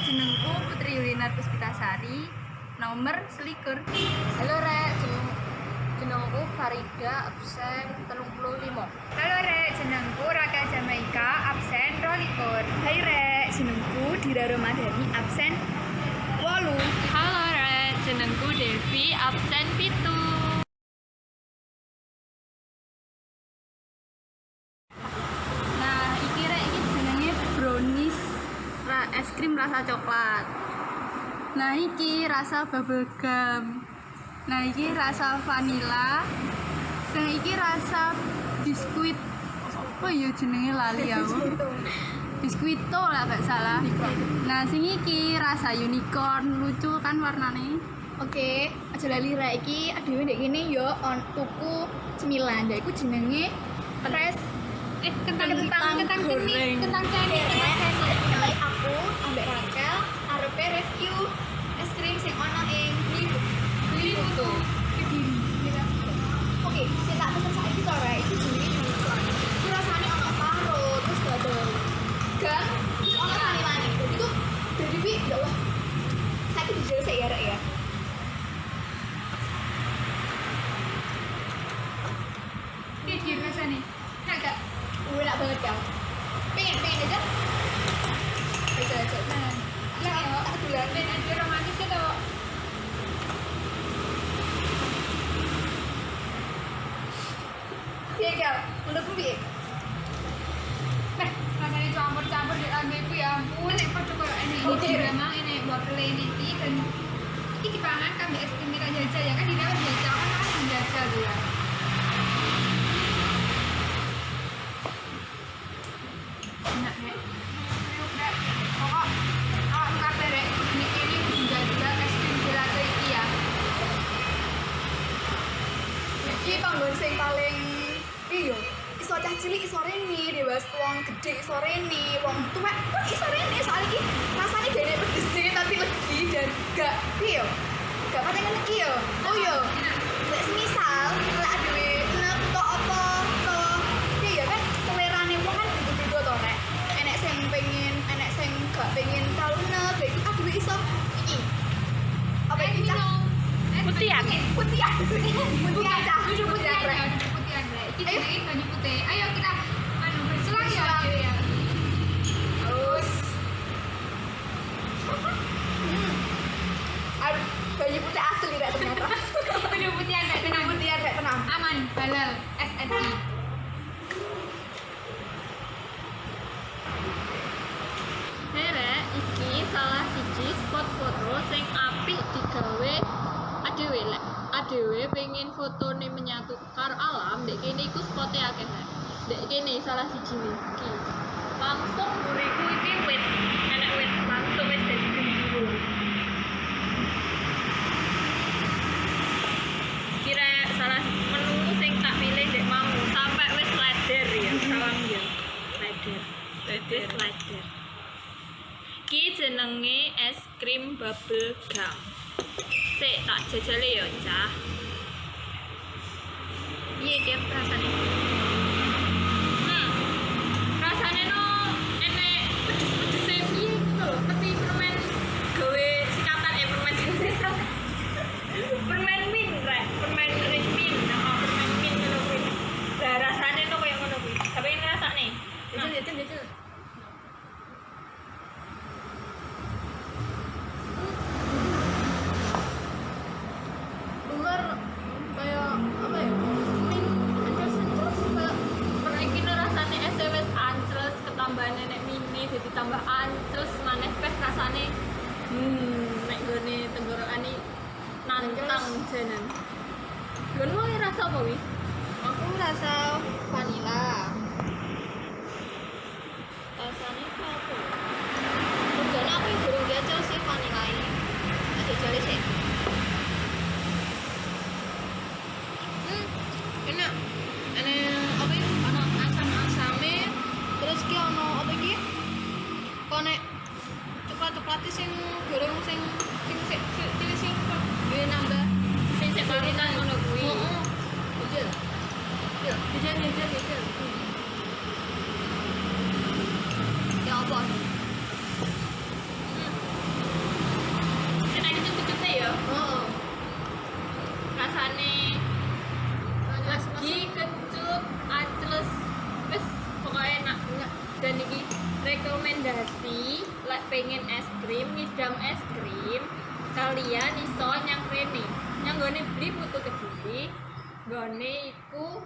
jenengku Putri Yulinar Puspitasari, nomor selikur. Halo Rek, jenengku Farida, absen 35. Halo Rek, jenengku Raka Jamaika, absen 22. Hai Rek, jenengku Dira Romadhani, absen 8. Halo Rek, jenengku Devi, absen 7. Nah, iki Rek, iki jenenge brownies es krim rasa coklat. Nah, iki rasa bubblegum. Nah, iki rasa vanilla. Sing iki rasa biskuit. Oh iya jenenge lali aku. Biskuito lah gak salah. Nah, sing iki rasa unicorn, lucu kan warnane. Oke, aja lali Rek iki adewe ndek kene yo on tuku cemilan. Ya iku jenenge fresh Kentang goreng. kentang cene. Mulai aku ambek Rakel arepe review es krim sing ono ing beli foto. Oke, sing tak pesen saiki to Rek, iki jenenge unicorn. Iki rasane ono parut, terus double gang, terus ono vanillane. Jadi tuh dari wi ya Allah. Saiki dijel sik ya Rek ya. Iki rasane. Agak Enak banget kan? Pengen aja? Aja. nah. Lah, tak kedulan. Dan ada romantis gitu. Piye Gal? Menurutmu piye? Rasanya campur-campur di lambeku ya ampun. Nek padha koyo ini memang ini wortel ini dan iki dipangan kan mbek es krim kita jajal ya kan di dalam jajal kan jajal tuh ya. Enak Rek. Rek. Pokok kabeh Rek ini jajal es krim gelato iki ya. Iki panggon sing paling piye yo? Iso cah cilik iso rene, dewasa wong gedhe iso rene, wong tuwek pun iso rene soal iki rasane dene pedes tapi legi dan gak piye yo? Gak paten legi yo. Oh yo. Lek semisal lek adewe enek tok apa to piye ya kan selerane wong kan beda-beda to Rek. Enek sing pengen, enek sing gak pengen terlalu enek, iki adewe iso iki. Apa iki cah? Putihan. Putihan cah. Duduk putihan Rek. ya, duduk putihan Rek. Kita jadiin baju putih. Ayo kita berselang ya. Ya. Terus aduh, baju putih asli Rek ternyata. Duduk putihan Rek, tenang. Putihan Rek tenang. Aman, halal, SNI. Rek, iki salah siji spot foto sing apik digawe adewe lek. Adewe pengen fotone menyatu karo alam, dek kene iku spote akeh Rek. Dek kene salah siji iki. Langsung buriku iki wit, enek wit langsung wis dadi gendul. Kira salah menu sing tak pilih dek mau sampai wis leder ya, salam ya. Leder. Wis leder. Ki jenenge es krim bubble gum. Sik tak jajale ya, Cah. Piye dia rasane? Rasane no enek pedes-pedese piye gitu lho, seperti permen gawe sikatan permen sikatan. Permen min Rek, permen min. Nah, permen min ngono kuwi. Lah rasane no koyo ngono kuwi. Tapi ini rasane. Jajal. Luar kayak apa ya? Terus Iki no rasane SMS ancles ketambahan nenek mini jadi tambah ancles maneh peh rasane nek gone tenggorokane nantang janan. Gonmu rasa apa wi? aku rasa vanilla. Rasane apa? Regane aku yang durung jajal sih vanilla ini. Aja jale sih. Enak. Apa ini? Ono asam-asame. Terus ki ono apa iki? Konek coklat-coklate sing goreng sing nambah Sing sik parutan ngono kuwi. Heeh. Jajal. Jajal. lek pengen es krim, ngidam es krim, kalian iso nyang rene. Nyang gone beli putu keduri, gone iku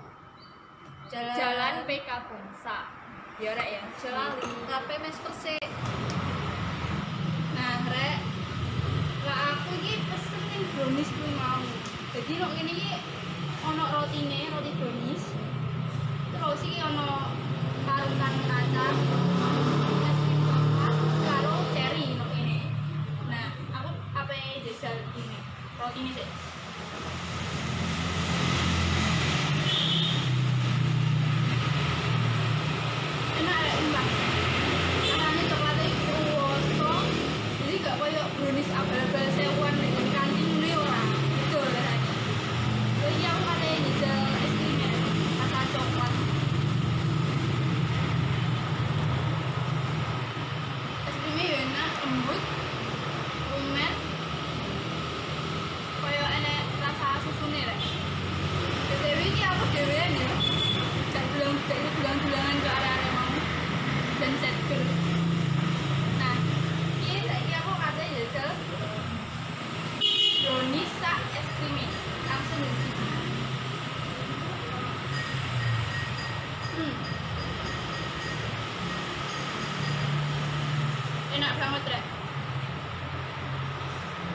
Jalan PK Bangsa. Ya rek ya, selali. Kape mes persik. Nah, rek. Lah aku iki pesen ning brownies kuwi mau. Jadi nek ngene iki ana rotine, roti brownies. Terus iki ana parutan kacang. Es krim coklat karo cherry nek ngene. Nah, aku ape jajal ini. Rotine sik. Enak rek mbak. Rasane coklatnya itu woso. Jadi gak koyo brownies abal-abal sewuan nek di kantin ngene ora. Betul rasane. Jadi aku katanya jajal es krimnya rasa coklat. Es krimnya ya enak, lembut, lumer. Koyo enek rasa susune rek. Dewi iki aku dhewean ya. Gak bilang-bilangan ke arek-arek mau dan set girl. Nah, ini saiki aku katanya jajal brownies sak es krim langsung dari sini. Enak banget rek.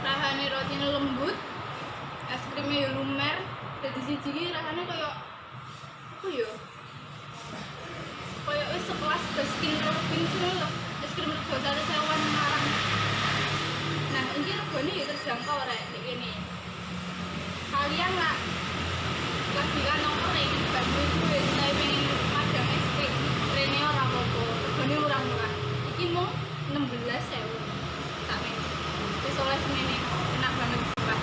Rasane rotine lembut, es krimnya ya lumer. Jadi siji iki rasane koyo apa ya? Koyo wis sekelas Baskin Robbins ngono lho. Es krim rego 1.000-an Semarang. Nah, ini regane ya terjangkau rek nek kene. Kalian lah lagi kan nongkrong iki bantu duit saya pengen madang es krim. Rene ora apa-apa. Regane murah-murah. Iki mau 16.000. Tak men. Wis oleh semene enak banget sumpah.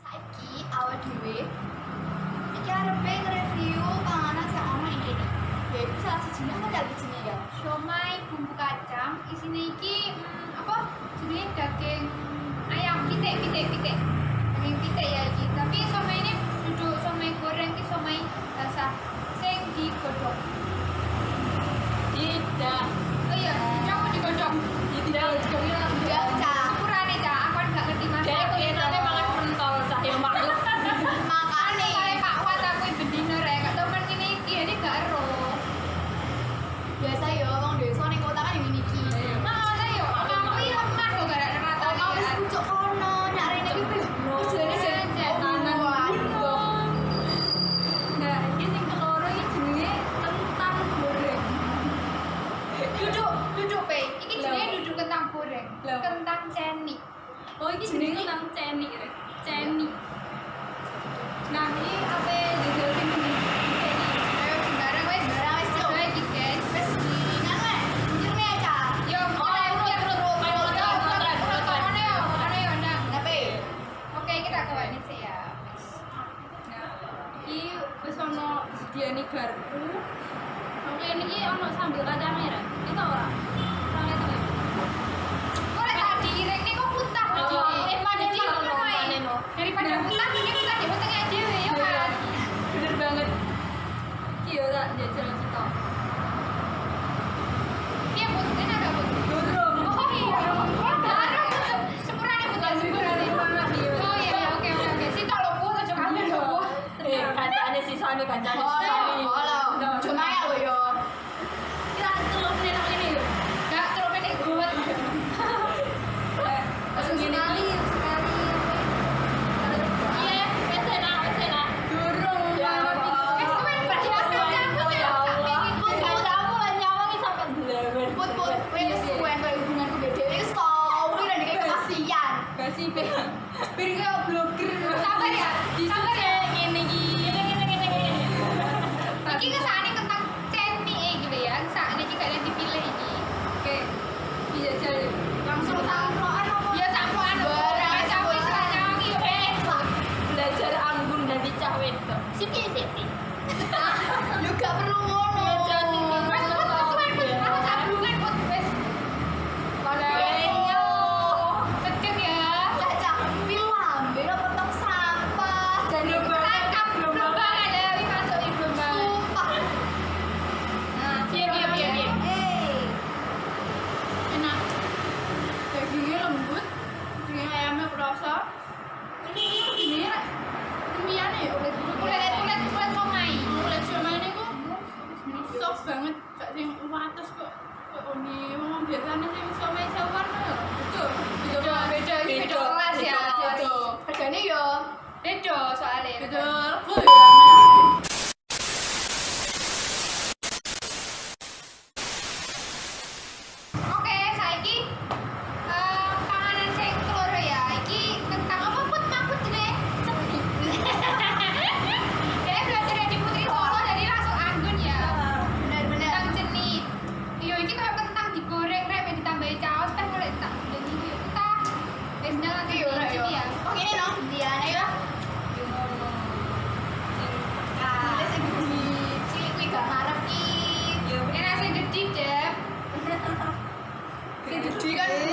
Saiki awak dhewe iki arepe nge-review panganan sing ana ing kene. Yaiku salah sijine apa lagi jenenge ya? Siomay bumbu kacang, isine iki apa? Jenenge daging ayam pitik. Daging pitik ya iki. Tapi somay ini duduk somay goreng ki somay basah sing digodhog. Tidak. Oh iya, coba digodhog. Tidak. Enggak, Cak. Sepurane Cak, aku kan gak ngerti masak. Dek kenane mangan pentol cah ya makhluk. Makane Kayak Pak Wat aku bendino rek, gak tau kan ngene iki, ini gak ero. biasa ya wong desa ning kota kan ngene iki. Nah, lah yo, aku iki lemah kok gak ada rata Ono wis pucuk kono, nek rene iki wis jane Tanan gunung. Nah, iki sing keloro iki jenenge kentang goreng. Duduk pe. Iki jenenge duduk kentang goreng. Kentang ceni. Oh, iki jenenge kentang ceni rek. Ceni. Nah, ini apa jajal sing ceni. Ayo sembarang wis yo. Iki guys. wis diringan wae. Njerne ya, Cak. Yo, ayo, ndang. Tapi Oke, kita ke ini sih ya. Nah, ini wis ono sediane garpu. Oke, ini ono sambal kacang merah. Itu ora. Ora itu. Kok lek tak diiring kok putah. Daripada putah ini putah di wetenge dhewe ya kan. Bener banget. Iki yo tak jajal kita. Iya, Put. Enak gak, Put? Oh iya. Baru sepurane putah sepurane. Oh iya, oke. Sita lho, Put. Aja kabeh lho. Kancane sisane. Halo. Cuma ya lo yo. Kita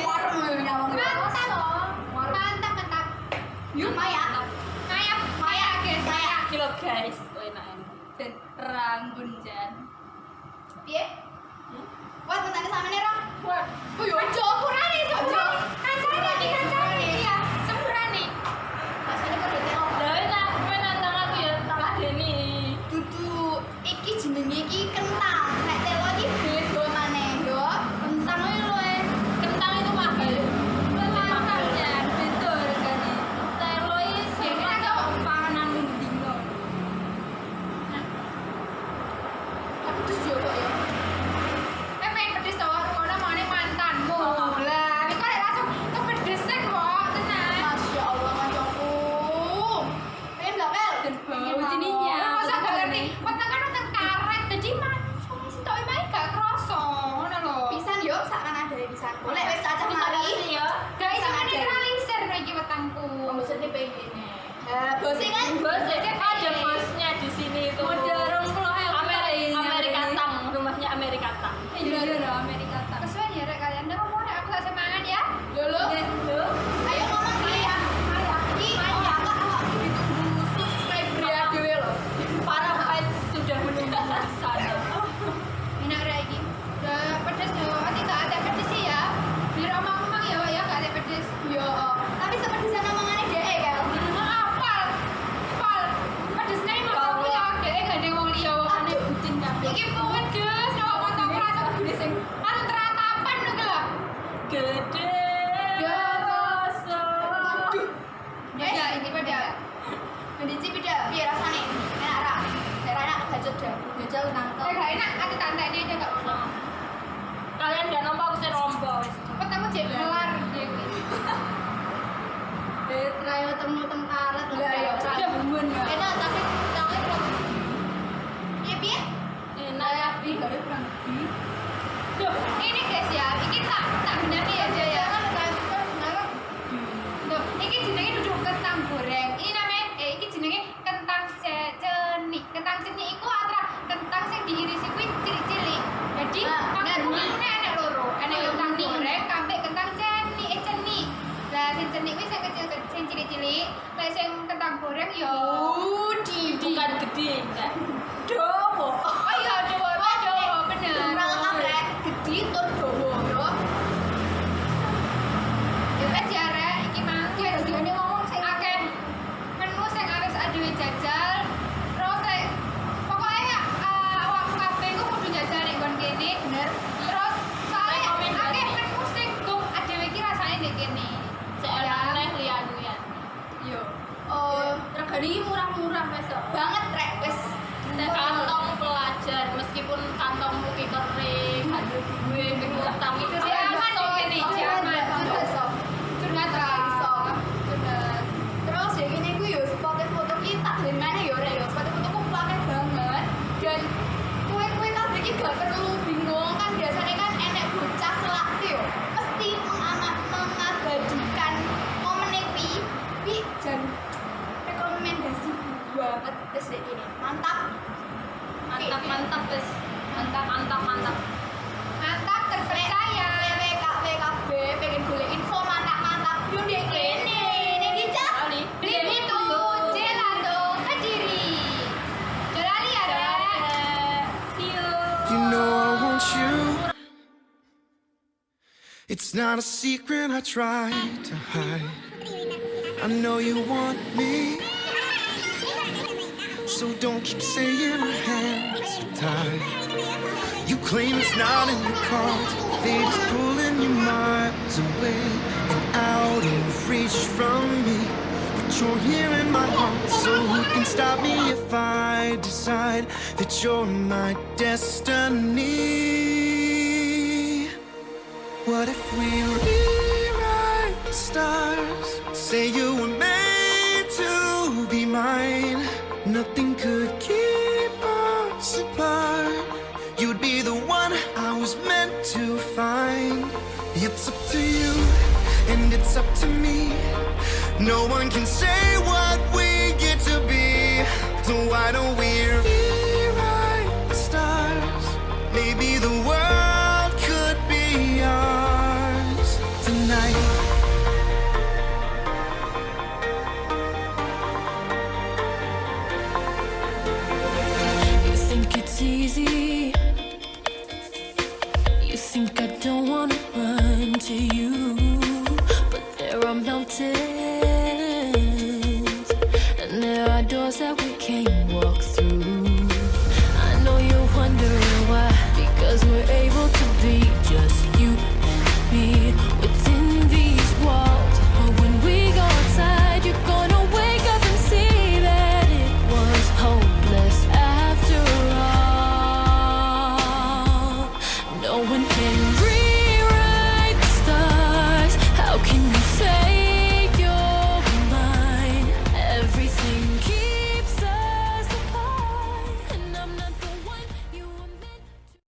warung nyawang. Mantap. Yuk Maya. Maya guys. Maya kilo guys. Enak. Dan ranggun jan. Piye? Wah, tentang sama nih, Rom. Oh yo, purane Ojo. kancane ya. Sempurane. Rasanya kok dete opo? Lah enak, kowe nantang aku ya tak ladeni. Dudu iki jenenge iki kentang. Nek telo iki beda maneh, yo. Kentang iki lho, Kentang itu mahal. Mahal jan, beda regane. Telo iki sing tak panganan dino. Tapi terus yo kok ya. Main pedes to, kono mane mantanmu. Lah, iki kok langsung kepedesan kok, tenan. Masya Allah, kancaku. Pengen gak, Kel? Dan bau jeninya. Masa gak ngerti, weteng kan weteng karet, jadi langsung sitok mae gak kroso, ngono lho. Pisan yo, sakkan ada pisan. Boleh wis cacah mari. Gak iso Bisa netralisir iki wetengku. Maksudnya pengen. Bose kan? Bos, ada bosnya di sini itu. Modern puluh Amerika Tang, rumahnya Amerika Tang. Iya, iya, Amerika tak. Kesuwen ya rek kalian, udah ngomong aku tak semangat ya. Lho. Ayo ngomong ki ya. Ki awak iki ditunggu subscriber ya dhewe lho. Para fans sudah menunggu di sana. Enak rek iki. Udah pedes tuh, nanti gak ada pedes sih ya. Biar omong-omong ya, Wak, ya gak ada pedes. Yo, tapi sepedesan omongane dhek, Kel. Pal, pedesnya ini mau ya, deh gak ada wong liya, wong aneh bucin kabeh. Iki pedes, nama kontakku rasa gede sing anu teratapan lho lho. Gede. Ya, rasa. Aduh. Ya, ini pada. Mendici beda piye rasane? Enak ra? Nek ra enak kebacut dah. Jajal nangkep. Gak enak, aku tante ini aja gak mau. Kalian gak nompo, aku sih nompo. Ketemu jadi kelar. Trayo temu karet Lah, ya, Ada bumbun ya. Enak tapi tangan belum. Piye? Enak ya. Ih, gak ada kurang lebih. Duh, ini guys ya, ini tak benerin aja ya. Duh, ini jenenge duduk kentang goreng. Ini namanya, ini jenenge kentang ceni. Kentang ceni itu antara kentang yang diirisi kuwi cilik-cilik. Jadi, panggungannya enak loro. Enak kentang goreng, kambek kentang ceni. Lah, sing ceni kuwi sing kecil, sing cilik-cilik. Lah, sing kentang goreng ya. Bukan gede, enggak. Dowo. Oh iya, dowo, bener. Ora lengkap rek, gede tur dowo yo. Ya wes ya rek, iki mang wes Gini ngomong sing akeh menu sing harus adewe jajal. Terus pokoknya awakmu kabeh ku kudu jajal nek nggon kene. bener. Terus soalnya akeh menu sing gum adewe iki rasane nek kene. Seorang lian. Yo. Oh, Regane iki murah-murah wes kok. banget rek wis. Kantong pelajar meskipun kantongmu ki kering, aduh gue utang itu jangan nek kene jangan. Curhat ra Iso. Terus ya gini gue yo spotnya foto kita dari mana yo rek yo spotnya fotoku plaknya banget dan kue kabeh iki gak perlu bingung kan biasanya kan enek bocah selak yo mesti mengabadikan momen pi jan rekomendasi banget terus kayak gini mantap wes. Mantap. Mantap terpercaya. WKB pengen golek info mantap yo dek kene nek dicak Beli itu gelato Kediri. Jolali ya, Rek. See you. You know I want you. It's not a secret I try to hide. I know you want me. So don't keep saying our hands are tied. You claim it's not in your cards. Fate is pulling you miles away and out of reach from me. But you're here in my heart, so who can stop me if I decide that you're my destiny? What if we rewrite the stars? Say you were made to be mine. Nothing could keep us apart. You'd be the one I was meant to find. It's up to you, and it's up to me. No one can say what we get to be. So why don't we rewrite the stars? Maybe the world could be ours. night.